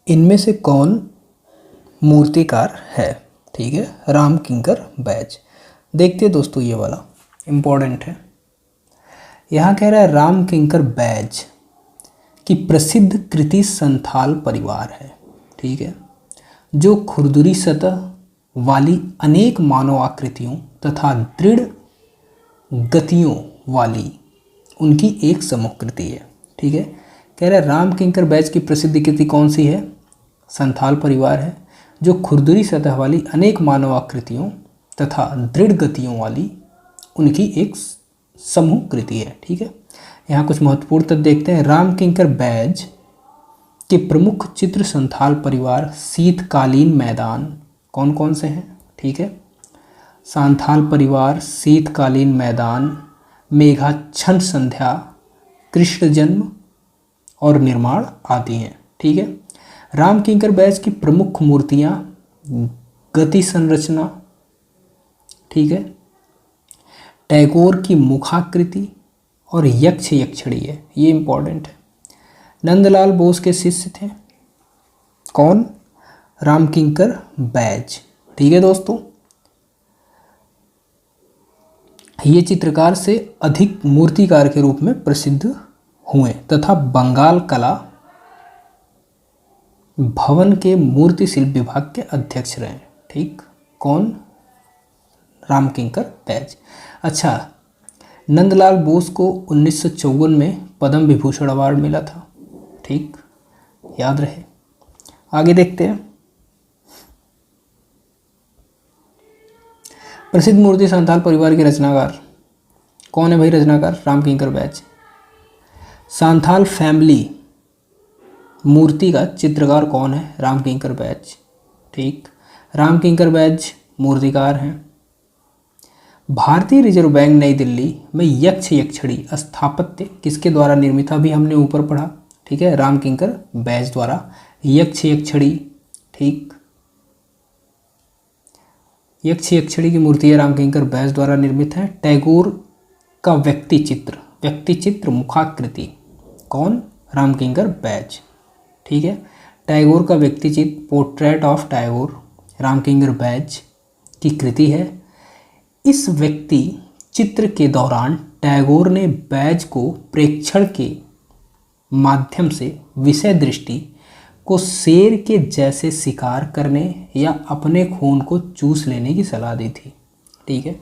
इनमें से कौन मूर्तिकार है? ठीक है, रामकिंकर बैज। देखते हैं दोस्तों, ये वाला इम्पोर्टेंट है। यहाँ कह रहा है रामकिंकर बैज की प्रसिद्ध कृति संथाल परिवार है। ठीक है, जो खुरदुरी सतह वाली अनेक मानव आकृतियों तथा दृढ़ गतियों वाली उनकी एक समूह कृति है। ठीक है, कह रहा है रामकिंकर बैज की प्रसिद्ध कृति कौन सी है? संथाल परिवार है, जो खुरदुरी सतह वाली अनेक मानव आकृतियों तथा दृढ़ गतियों वाली उनकी एक समूह कृति है। ठीक है, यहाँ कुछ महत्वपूर्ण तथ्य देखते हैं। रामकिंकर बैज के प्रमुख चित्र संथाल परिवार शीतकालीन मैदान कौन कौन से हैं? ठीक है, संथाल परिवार, शीतकालीन मैदान, मेघाच्छन्न संध्या, कृष्ण जन्म और निर्माण आदि हैं। ठीक है, रामकिंकर बैज की प्रमुख मूर्तियाँ गति संरचना, ठीक है, टैगोर की मुखाकृति और यक्ष यक्षिणी है, ये इंपॉर्टेंट है। नंदलाल बोस के शिष्य थे कौन? रामकिंकर बैज। ठीक है दोस्तों, ये चित्रकार से अधिक मूर्तिकार के रूप में प्रसिद्ध हुए तथा बंगाल कला भवन के मूर्ति शिल्प विभाग के अध्यक्ष रहे। ठीक, कौन? रामकिंकर बैज। अच्छा, नंदलाल बोस को 1954 में पद्म विभूषण अवार्ड मिला था। ठीक, याद रहे। आगे देखते हैं। प्रसिद्ध मूर्ति संथाल परिवार के रचनाकार कौन है भाई? रचनाकार रामकिंकर बैज। संथाल फैमिली मूर्ति का चित्रकार कौन है? रामकिंकर बैज। ठीक, रामकिंकर बैज मूर्तिकार हैं। भारतीय रिजर्व बैंक नई दिल्ली में यक्ष यक्षिणी स्थापत्य किसके द्वारा निर्मित था? अभी हमने ऊपर पढ़ा। ठीक है, रामकिंकर बैज द्वारा यक्ष यक्षिणी। ठीक, यक्ष यक्षिणी की मूर्ति है रामकिंकर बैज द्वारा निर्मित है। टैगोर का व्यक्ति चित्र मुखाकृति कौन? रामकिंकर बैज। ठीक है, टैगोर का व्यक्ति चित्र पोर्ट्रेट ऑफ टैगोर रामकिंकर बैज की कृति है। इस व्यक्ति चित्र के दौरान टैगोर ने बैज को प्रेक्षण के माध्यम से विषय दृष्टि को शेर के जैसे शिकार करने या अपने खून को चूस लेने की सलाह दी थी। ठीक है,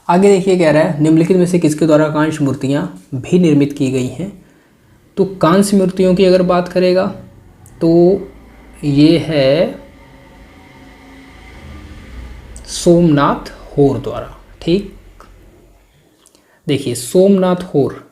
आगे देखिए, कह रहा है निम्नलिखित में से किसके द्वारा कांस्य मूर्तियाँ भी निर्मित की गई हैं? तो कांस्य मूर्तियों की अगर बात करेगा तो ये है सोमनाथ होर द्वारा। ठीक, देखिए सोमनाथ होर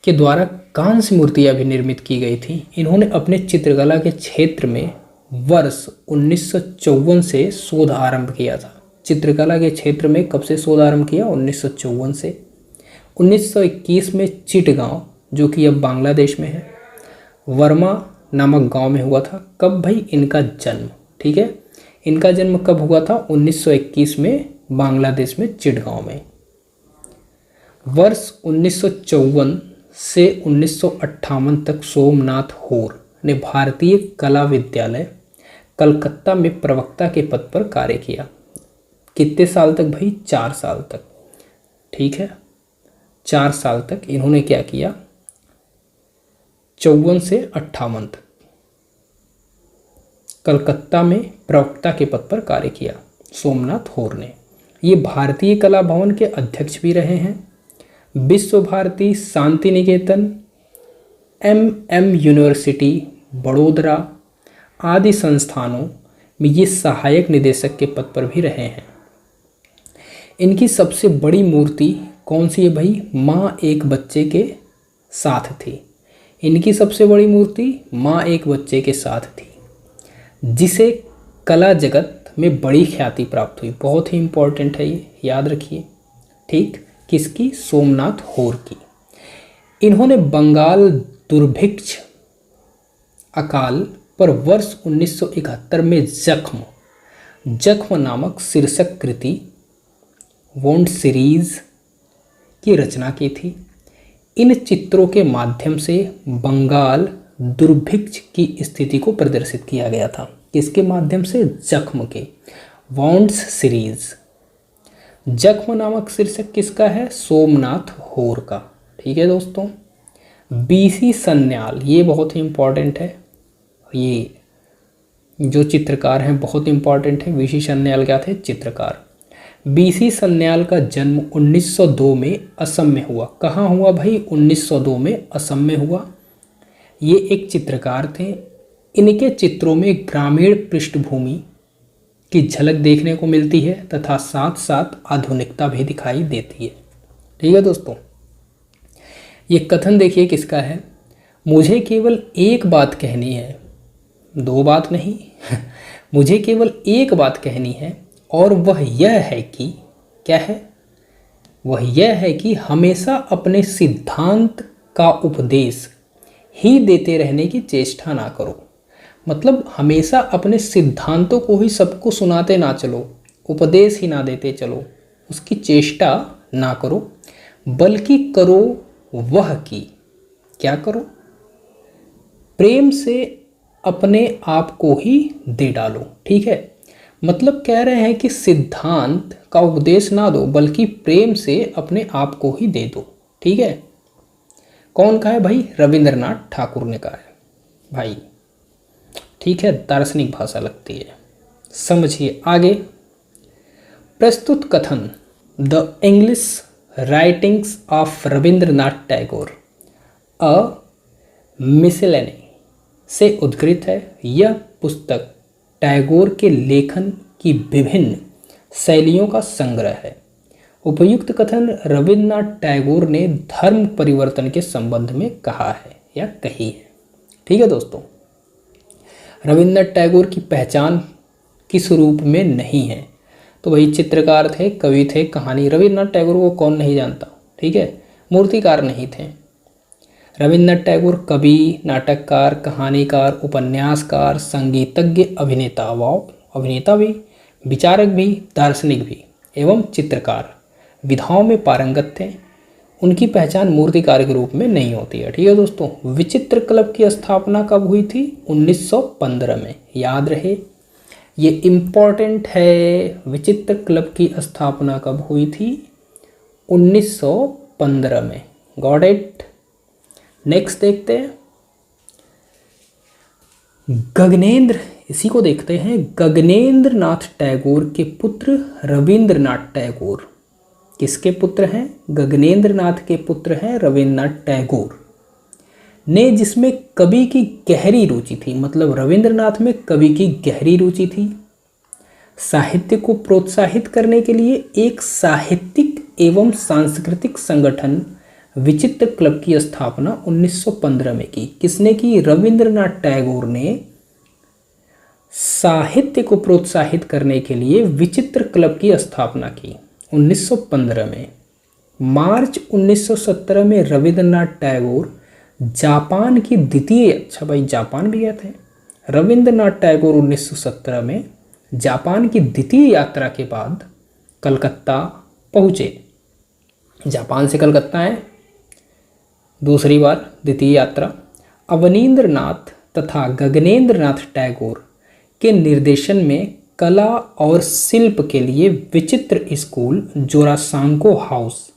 के द्वारा कांस्य मूर्तियाँ भी निर्मित की गई थी। इन्होंने अपने चित्रकला के क्षेत्र में वर्ष 1954 से शोध आरंभ किया था। चित्रकला के क्षेत्र में कब से शोध आरंभ किया? 1954 से। 1921 में चिटगांव, जो कि अब बांग्लादेश में है, वर्मा नामक गांव में हुआ था। कब भाई? इनका जन्म। ठीक है, इनका जन्म कब हुआ था? 1921 में बांग्लादेश में चिटगांव में। वर्ष 1954 से 1958 तक सोमनाथ होर ने भारतीय कला विद्यालय कलकत्ता में प्रवक्ता के पद पर कार्य किया। कितने साल तक भाई? 4 साल तक। ठीक है, 4 साल तक इन्होंने क्या किया? 54 से 58 तक कलकत्ता में प्रवक्ता के पद पर कार्य किया सोमनाथ होर ने। ये भारतीय कला भवन के अध्यक्ष भी रहे हैं। विश्व भारती, शांति निकेतन, MM यूनिवर्सिटी बड़ोदरा आदि संस्थानों में ये सहायक निदेशक के पद पर भी रहे हैं। इनकी सबसे बड़ी मूर्ति कौन सी है भाई? माँ एक बच्चे के साथ थी। इनकी सबसे बड़ी मूर्ति माँ एक बच्चे के साथ थी, जिसे कला जगत में बड़ी ख्याति प्राप्त हुई। बहुत ही इम्पोर्टेंट है ये, याद रखिए। ठीक, किसकी? सोमनाथ होर की। इन्होंने बंगाल दुर्भिक्ष अकाल पर वर्ष 1971 में जख्म नामक शीर्षक कृति वोंड सीरीज की रचना की थी। इन चित्रों के माध्यम से बंगाल दुर्भिक्ष की स्थिति को प्रदर्शित किया गया था। किसके माध्यम से? जख्म के, वाउंड्स सीरीज। जख्म नामक शीर्षक किसका है? सोमनाथ होर का। ठीक है दोस्तों। बीसी सन्याल, ये बहुत ही इंपॉर्टेंट है, ये जो चित्रकार हैं बहुत इंपॉर्टेंट है। बीसी सन्याल क्या थे? चित्रकार। बीसी सन्याल का जन्म 1902 में असम में हुआ। कहाँ हुआ भाई? 1902 में असम में हुआ। ये एक चित्रकार थे। इनके चित्रों में ग्रामीण पृष्ठभूमि की झलक देखने को मिलती है तथा साथ साथ आधुनिकता भी दिखाई देती है। ठीक है दोस्तों। ये कथन देखिए किसका है? मुझे केवल एक बात कहनी है, दो बात नहीं मुझे केवल एक बात कहनी है और वह यह है कि, क्या है? वह यह है कि हमेशा अपने सिद्धांत का उपदेश ही देते रहने की चेष्टा ना करो। मतलब हमेशा अपने सिद्धांतों को ही सबको सुनाते ना चलो, उपदेश ही ना देते चलो, उसकी चेष्टा ना करो, बल्कि करो वह की, क्या करो? प्रेम से अपने आप को ही दे डालो। ठीक है। मतलब कह रहे हैं कि सिद्धांत का उपदेश ना दो, बल्कि प्रेम से अपने आप को ही दे दो। ठीक है। कौन कहा है भाई? रविंद्रनाथ ठाकुर ने कहा है भाई। ठीक है, दार्शनिक भाषा लगती है। समझिए आगे। प्रस्तुत कथन the English writings of Rabindranath Tagore a miscellany से उद्धृत है। यह पुस्तक टैगोर के लेखन की विभिन्न शैलियों का संग्रह है। उपयुक्त कथन रविंद्रनाथ टैगोर ने धर्म परिवर्तन के संबंध में कहा है या कही है। ठीक है दोस्तों। रविंद्रनाथ टैगोर की पहचान किस रूप में नहीं है? तो वही चित्रकार थे, कवि थे, कहानी। रविंद्रनाथ टैगोर को कौन नहीं जानता? ठीक है। मूर्तिकार नहीं थे। रविंद्रनाथ टैगोर कवि, नाटककार, कहानीकार, उपन्यासकार, संगीतज्ञ, अभिनेता, अभिनेता भी, विचारक भी, दार्शनिक भी एवं चित्रकार विधाओं में पारंगत थे। उनकी पहचान मूर्तिकार के रूप में नहीं होती है। ठीक है दोस्तों। विचित्र क्लब की स्थापना कब हुई थी? 1915 में। याद रहे, ये इम्पॉर्टेंट है। विचित्र क्लब की स्थापना कब हुई थी? 1915 में। Got it. नेक्स्ट देखते हैं गगनेंद्र, इसी को देखते हैं। गगनेंद्र नाथ टैगोर के पुत्र रविंद्रनाथ टैगोर किसके पुत्र हैं? गगनेंद्र नाथ के पुत्र हैं रविंद्रनाथ टैगोर ने, जिसमें कवि की गहरी रुचि थी। मतलब रविंद्रनाथ में कवि की गहरी रुचि थी। साहित्य को प्रोत्साहित करने के लिए एक साहित्यिक एवं सांस्कृतिक संगठन विचित्र क्लब की स्थापना 1915 में की। किसने की? रविंद्रनाथ टैगोर ने साहित्य को प्रोत्साहित करने के लिए विचित्र क्लब की स्थापना की 1915 में। मार्च 1917 में रविंद्रनाथ टैगोर जापान की द्वितीय, अच्छा भाई जापान भी गए थे। रविंद्रनाथ टैगोर 1917 में जापान की द्वितीय यात्रा के बाद कलकत्ता पहुँचे। जापान से कलकत्ता है दूसरी बार द्वितीय यात्रा। अवनींद्रनाथ तथा गगनेंद्रनाथ टैगोर के निर्देशन में कला और शिल्प के लिए विचित्र स्कूल जोरासांको हाउस,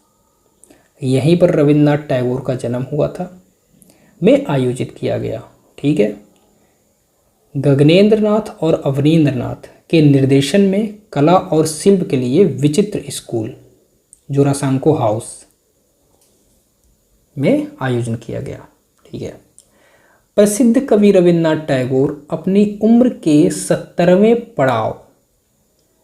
यहीं पर रविंद्रनाथ टैगोर का जन्म हुआ था, में आयोजित किया गया। ठीक है। गगनेंद्रनाथ और अवनींद्रनाथ के निर्देशन में कला और शिल्प के लिए विचित्र स्कूल जोरासांको हाउस में आयोजन किया गया। ठीक है। प्रसिद्ध कवि रविंद्रनाथ टैगोर अपनी उम्र के 70वें पड़ाव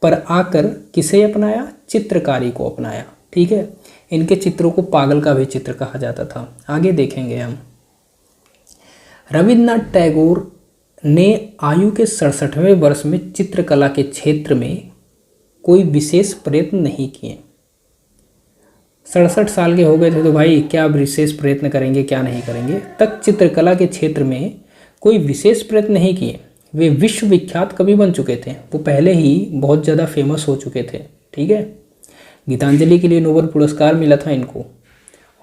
पर आकर किसे अपनाया? चित्रकारी को अपनाया। ठीक है। इनके चित्रों को पागल का भी चित्र कहा जाता था। आगे देखेंगे हम। रविंद्रनाथ टैगोर ने आयु के 67वें वर्ष में चित्रकला के क्षेत्र में कोई विशेष प्रयत्न नहीं किए। 67 साल के हो गए थे तो भाई क्या विशेष प्रयत्न करेंगे, क्या नहीं करेंगे। तक चित्रकला के क्षेत्र में कोई विशेष प्रयत्न नहीं किए। वे विश्वविख्यात कवि बन चुके थे। वो पहले ही बहुत ज़्यादा फेमस हो चुके थे। ठीक है। गीतांजलि के लिए नोबेल पुरस्कार मिला था इनको,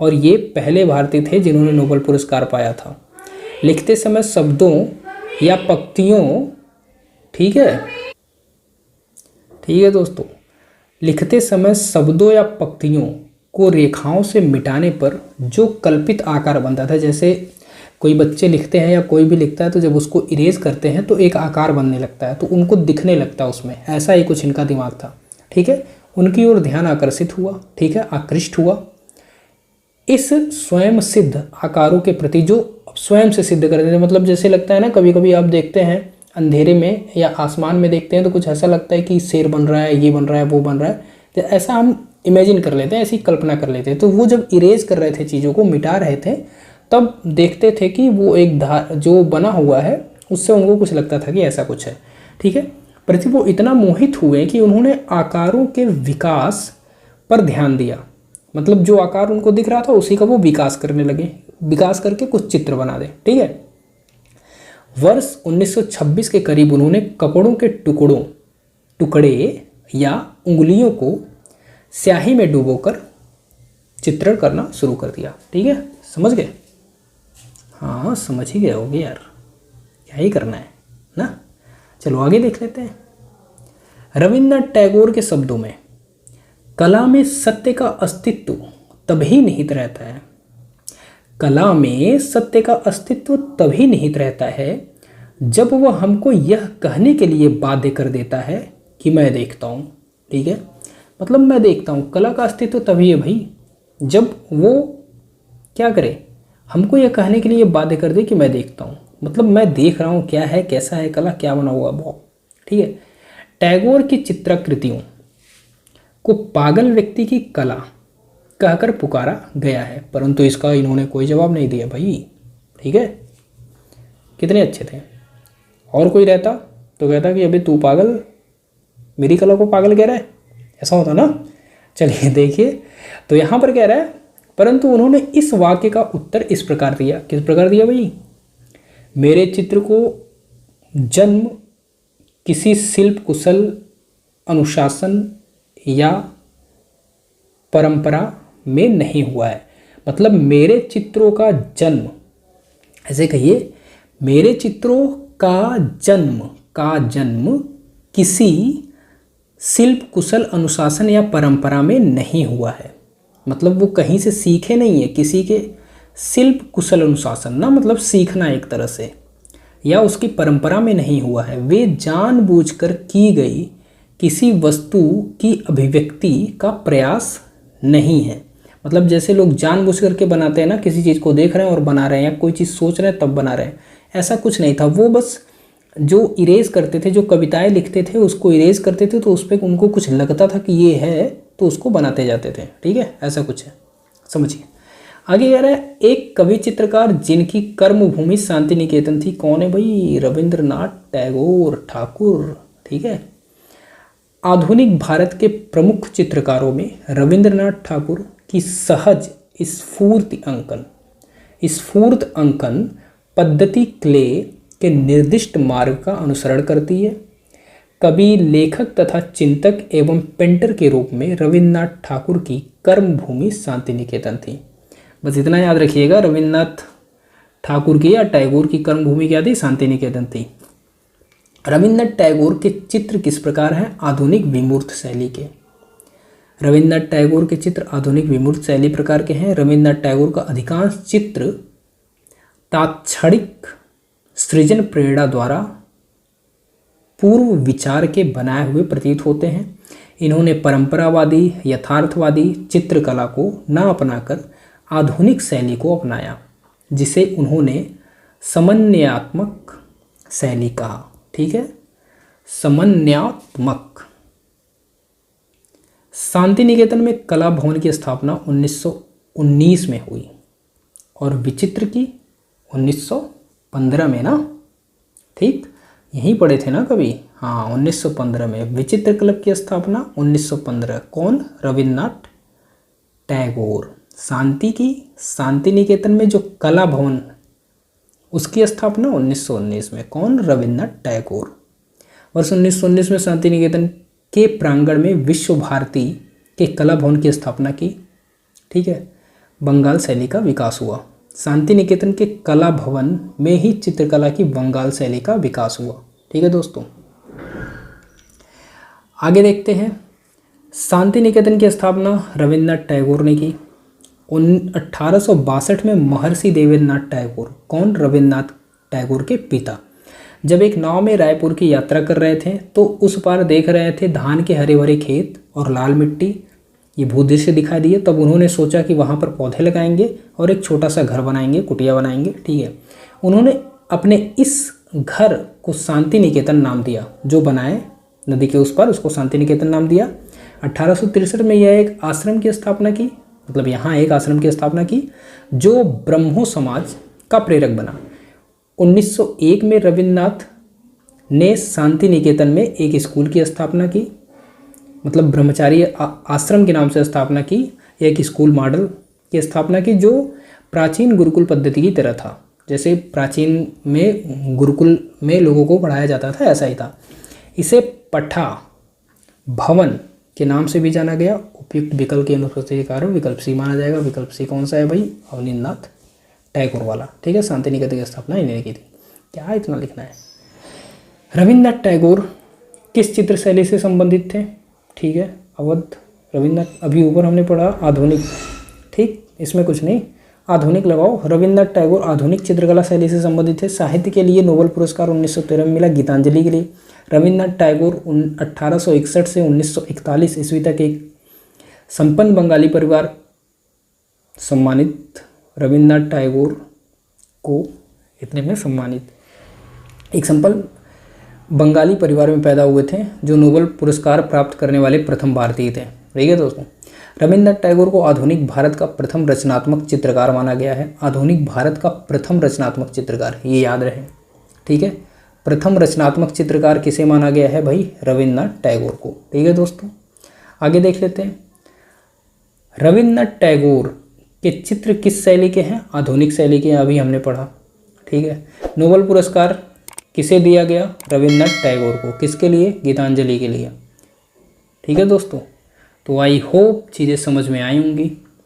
और ये पहले भारतीय थे जिन्होंने नोबेल पुरस्कार पाया था। लिखते समय शब्दों या पंक्तियों, ठीक है दोस्तों, लिखते समय शब्दों या पंक्तियों को रेखाओं से मिटाने पर जो कल्पित आकार बनता था, जैसे कोई बच्चे लिखते हैं या कोई भी लिखता है तो जब उसको इरेज करते हैं तो एक आकार बनने लगता है, तो उनको दिखने लगता है उसमें, ऐसा ही कुछ इनका दिमाग था। ठीक है, उनकी ओर ध्यान आकर्षित हुआ, ठीक है, आकृष्ट हुआ। इस स्वयं सिद्ध आकारों के प्रति, जो स्वयं से सिद्ध कर देते हैं, मतलब जैसे लगता है ना, कभी कभी आप देखते हैं अंधेरे में या आसमान में देखते हैं तो कुछ ऐसा लगता है कि शेर बन रहा है, ये बन रहा है, वो बन रहा है, तो ऐसा हम इमेजिन कर लेते हैं, ऐसी कल्पना कर लेते हैं। तो वो जब इरेज कर रहे थे, चीज़ों को मिटा रहे थे, तब देखते थे कि वो एक धार जो बना हुआ है उससे उनको कुछ लगता था कि ऐसा कुछ है। ठीक है, प्रति वो इतना मोहित हुए कि उन्होंने आकारों के विकास पर ध्यान दिया, मतलब जो आकार उनको दिख रहा था उसी का वो विकास करने लगे, विकास करके कुछ चित्र बना दे। ठीक है, वर्ष 1926 के करीब उन्होंने कपड़ों के टुकड़े या उंगलियों को स्याही में डुबोकर चित्रण करना शुरू कर दिया। ठीक है, समझ गए? हाँ, समझ ही गए होगे यार, क्या ही करना है ना। चलो आगे देख लेते हैं। रविन्द्रनाथ टैगोर के शब्दों में, कला में सत्य का अस्तित्व तभी निहित रहता है, कला में सत्य का अस्तित्व तभी निहित रहता है जब वह हमको यह कहने के लिए बाध्य कर देता है कि मैं देखता हूँ। ठीक है, मतलब मैं देखता हूँ, कला का अस्तित्व तभी है भाई जब वो क्या करे, हमको यह कहने के लिए बाध्य कर दे कि मैं देखता हूँ, मतलब मैं देख रहा हूँ क्या है, कैसा है कला, क्या बना हुआ वो। ठीक है, टैगोर की चित्राकृतियों को पागल व्यक्ति की कला कहकर पुकारा गया है, परंतु इसका इन्होंने कोई जवाब नहीं दिया भाई। ठीक है, कितने अच्छे थे। और कोई रहता तो कहता कि अबे तू पागल, मेरी कला को पागल कह रहा है, ऐसा होता ना। चलिए देखिए, तो यहाँ पर कह रहा है, परंतु उन्होंने इस वाक्य का उत्तर इस प्रकार दिया। किस प्रकार दिया भाई? मेरे चित्र को जन्म किसी शिल्प कुशल अनुशासन या परंपरा में नहीं हुआ है, मतलब मेरे चित्रों का जन्म, ऐसे कहिए, मेरे चित्रों का जन्म किसी शिल्प कुशल अनुशासन या परंपरा में नहीं हुआ है, मतलब वो कहीं से सीखे नहीं है, किसी के शिल्प कुशल अनुशासन ना, मतलब सीखना एक तरह से, या उसकी परंपरा में नहीं हुआ है। वे जानबूझकर की गई किसी वस्तु की अभिव्यक्ति का प्रयास नहीं है, मतलब जैसे लोग जानबूझ करके बनाते हैं ना, किसी चीज़ को देख रहे हैं और बना रहे हैं, या कोई चीज़ सोच रहे हैं तब बना रहे हैं, ऐसा कुछ नहीं था। वो बस जो इरेज करते थे, जो कविताएं लिखते थे उसको इरेज करते थे, तो उस पर उनको कुछ लगता था कि ये है तो उसको बनाते जाते थे। ठीक है, ऐसा कुछ है, समझिए। आगे कह रहा है, एक कवि चित्रकार जिनकी कर्मभूमि शांति निकेतन थी, कौन है भाई? रविंद्रनाथ टैगोर ठाकुर। ठीक है, आधुनिक भारत के प्रमुख चित्रकारों में रविंद्रनाथ ठाकुर की सहज स्फूर्त अंकन पद्धति क्ले के निर्दिष्ट मार्ग का अनुसरण करती है। कवि, लेखक तथा चिंतक एवं पेंटर के रूप में रविन्द्रनाथ ठाकुर की कर्मभूमि शांति निकेतन थी। बस इतना याद रखिएगा, रविन्द्रनाथ ठाकुर की या टैगोर की कर्मभूमि क्या थी? शांति निकेतन थी। रविन्द्रनाथ टैगोर के चित्र किस प्रकार हैं? आधुनिक विमूर्त शैली के। रविन्द्रनाथ टैगोर के चित्र आधुनिक विमूर्त शैली प्रकार के हैं। रविन्द्रनाथ टैगोर का अधिकांश चित्र तात्क्षणिक सृजन प्रेरणा द्वारा पूर्व विचार के बनाए हुए प्रतीत होते हैं। इन्होंने परंपरावादी यथार्थवादी चित्रकला को न अपनाकर आधुनिक शैली को अपनाया, जिसे उन्होंने समन्वयात्मक शैली कहा। ठीक है, समन्वयात्मक। शांति निकेतन में कला भवन की स्थापना 1919 में हुई और विचित्र की 1915 में ना। ठीक, यहीं पढ़े थे ना कभी? हाँ, 1915 में। विचित्र क्लब की स्थापना 1915। कौन? रविन्द्रनाथ टैगोर। शांति निकेतन में जो कला भवन, उसकी स्थापना 1919 में। कौन? रविन्द्रनाथ टैगोर। वर्ष 1919 में शांति निकेतन के प्रांगण में विश्व भारती के कला भवन की स्थापना की। ठीक है, बंगाल शैली का विकास हुआ। शांति निकेतन के कला भवन में ही चित्रकला की बंगाल शैली का विकास हुआ। ठीक है दोस्तों, आगे देखते हैं। शांति निकेतन की स्थापना रविन्द्रनाथ टैगोर ने की। 1862 में महर्षि देवेंद्रनाथ टैगोर, कौन? रविन्द्रनाथ टैगोर के पिता, जब एक नाव में रायपुर की यात्रा कर रहे थे तो उस पार देख रहे थे धान के हरे भरे खेत और लाल मिट्टी, ये भूदृश्य दिखाई दिए। तब उन्होंने सोचा कि वहाँ पर पौधे लगाएंगे और एक छोटा सा घर बनाएंगे, कुटिया बनाएंगे। ठीक है, उन्होंने अपने इस घर को शांति निकेतन नाम दिया, जो बनाए नदी के उस पार, उसको शांति निकेतन नाम दिया। 1863 में यह एक आश्रम की स्थापना की, मतलब यहाँ एक आश्रम की स्थापना की जो ब्रह्मो समाज का प्रेरक बना। 1901 में रविन्द्रनाथ ने शांति निकेतन में एक स्कूल की स्थापना की, मतलब ब्रह्मचारी आश्रम के नाम से स्थापना की, एक स्कूल मॉडल की स्थापना की जो प्राचीन गुरुकुल पद्धति की तरह था। जैसे प्राचीन में गुरुकुल में लोगों को पढ़ाया जाता था, ऐसा ही था। इसे पठा भवन के नाम से भी जाना गया। उपयुक्त विकल्प के अनुपस्थिति के कारण विकल्प सी माना जाएगा। विकल्प सी कौन सा है भाई? अवनींद्रनाथ टैगोर वाला। ठीक है, शांति निकेतन की स्थापना इन्होंने की थी। क्या इतना लिखना है? रविन्द्रनाथ टैगोर किस चित्र शैली से संबंधित थे? ठीक है, अवध रविन्द्रनाथ, अभी ऊपर हमने पढ़ा आधुनिक, ठीक, इसमें कुछ नहीं, आधुनिक लगाओ। रविन्द्रनाथ टैगोर आधुनिक चित्रकला शैली से संबंधित थे। साहित्य के लिए नोबेल पुरस्कार 1913 में मिला गीतांजलि के लिए। रविन्द्रनाथ टैगोर 1861 से 1941 ईस्वी तक एक संपन्न बंगाली परिवार सम्मानित। रविन्द्रनाथ टैगोर को इतने में सम्मानित एक संपन्न बंगाली परिवार में पैदा हुए थे जो नोबेल पुरस्कार प्राप्त करने वाले प्रथम भारतीय थे। ठीक है दोस्तों, रविन्द्रनाथ टैगोर को आधुनिक भारत का प्रथम रचनात्मक चित्रकार माना गया है। आधुनिक भारत का प्रथम रचनात्मक चित्रकार, ये याद रहे। ठीक है, प्रथम रचनात्मक चित्रकार किसे माना गया है भाई? रविन्द्रनाथ टैगोर को। ठीक है दोस्तों, आगे देख लेते हैं। रविन्द्रनाथ टैगोर के चित्र किस शैली के हैं? आधुनिक शैली के, अभी हमने पढ़ा। ठीक है, नोबेल पुरस्कार किसे दिया गया? रविन्द्रनाथ टैगोर को। किसके लिए? गीतांजलि के लिए। ठीक है दोस्तों, तो आई होप चीज़ें समझ में आई होंगी।